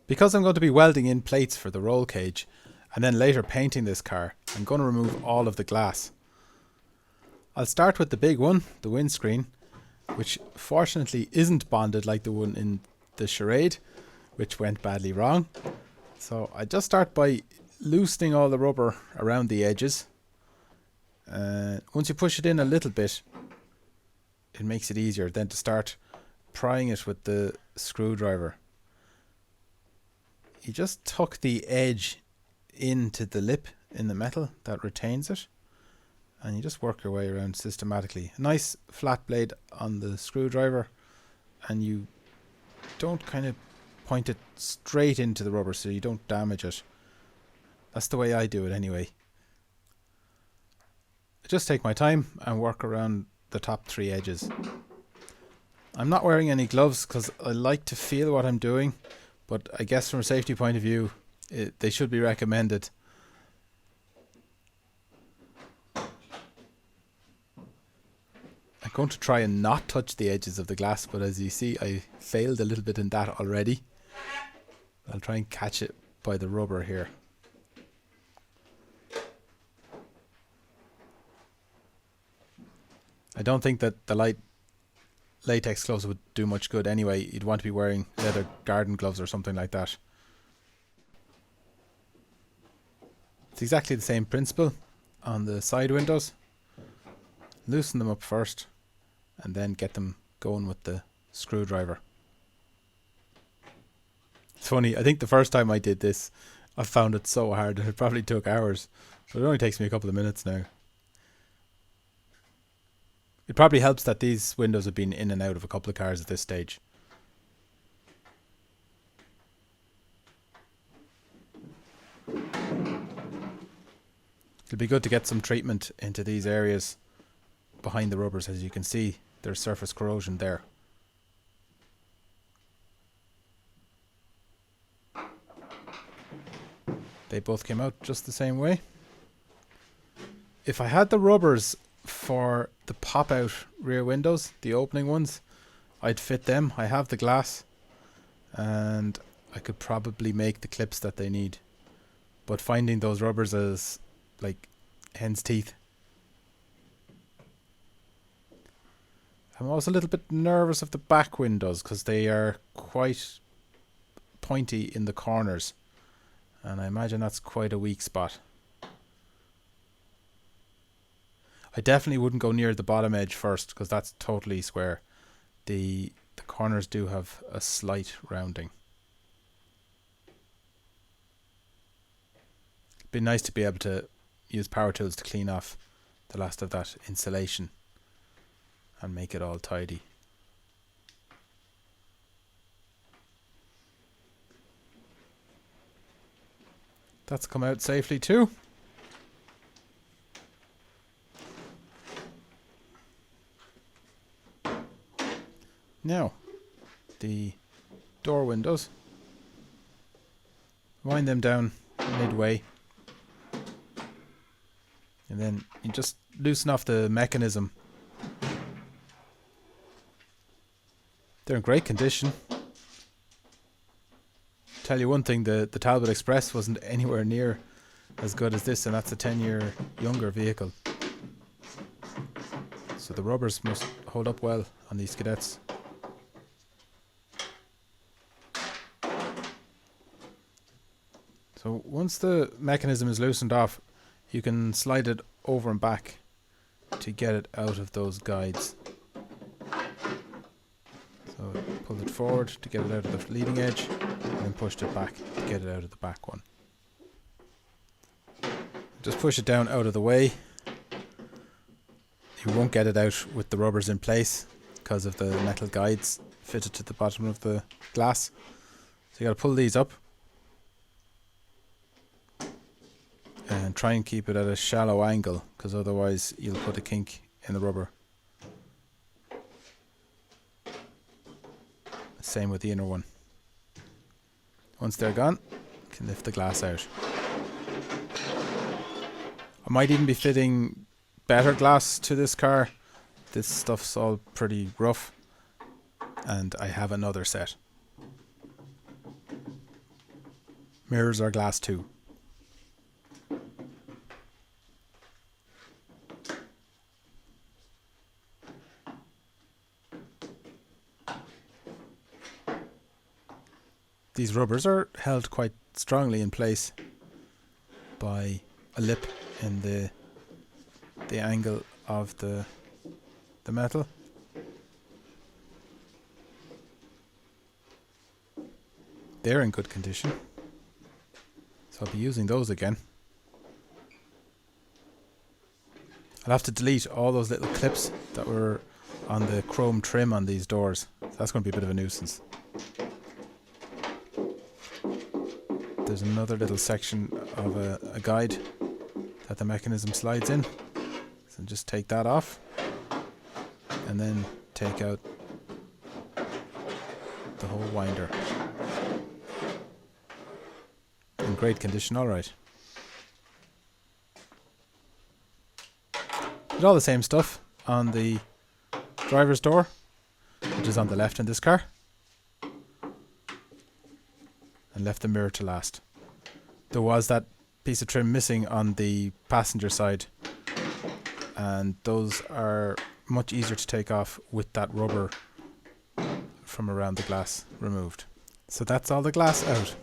Because I'm going to be welding in plates for the roll cage and then later painting this car, I'm going to remove all of the glass. I'll start with the big one, the windscreen, which fortunately isn't bonded like the one in the charade, which went badly wrong. So I just start by loosening all the rubber around the edges. Once you push it in a little bit, it makes it easier then to start prying it with the screwdriver. You just tuck the edge into the lip in the metal that retains it, and you just work your way around systematically. A nice flat blade on the screwdriver, and you don't kind of point it straight into the rubber so you don't damage it. That's the way I do it anyway. I just take my time and work around the top 3 edges. I'm not wearing any gloves because I like to feel what I'm doing, but I guess from a safety point of view they should be recommended. I'm going to try and not touch the edges of the glass, but as you see I failed a little bit in that already. I'll try and catch it by the rubber here. I don't think that the latex gloves would do much good anyway. You'd want to be wearing leather garden gloves or something like that. It's exactly the same principle on the side windows. Loosen them up first and then get them going with the screwdriver. It's funny, I think the first time I did this I found it so hard. It probably took hours, but it only takes me a couple of minutes now. It probably helps that these windows have been in and out of a couple of cars at this stage. It'll be good to get some treatment into these areas behind the rubbers. As you can see, there's surface corrosion there. They both came out just the same way. If I had the rubbers for the pop-out rear windows, the opening ones, I'd fit them. I have the glass and I could probably make the clips that they need. But finding those rubbers is like hen's teeth. I'm also a little bit nervous of the back windows because they are quite pointy in the corners, and I imagine that's quite a weak spot. I definitely wouldn't go near the bottom edge first because that's totally square. The corners do have a slight rounding. It'd be nice to be able to use power tools to clean off the last of that insulation and make it all tidy. That's come out safely too. Now, the door windows, wind them down midway, and then you just loosen off the mechanism. They're in great condition. Tell you one thing, the Talbot Express wasn't anywhere near as good as this, and that's a 10-year younger vehicle. So the rubbers must hold up well on these Kadetts. So once the mechanism is loosened off, you can slide it over and back to get it out of those guides. So pull it forward to get it out of the leading edge, and then pushed it back to get it out of the back one. Just push it down out of the way. You won't get it out with the rubbers in place because of the metal guides fitted to the bottom of the glass. So you got to pull these up and try and keep it at a shallow angle, because otherwise you'll put a kink in the rubber. Same with the inner one. Once they're gone, you can lift the glass out. I might even be fitting better glass to this car. This stuff's all pretty rough, and I have another set. Mirrors are glass too. These rubbers are held quite strongly in place by a lip in the angle of the metal. They're in good condition, so I'll be using those again. I'll have to delete all those little clips that were on the chrome trim on these doors. So that's going to be a bit of a nuisance. There's another little section of a guide that the mechanism slides in. So just take that off and then take out the whole winder. In great condition, alright. Did all the same stuff on the driver's door, which is on the left in this car. And left the mirror to last. There was that piece of trim missing on the passenger side, and those are much easier to take off with that rubber from around the glass removed. So that's all the glass out.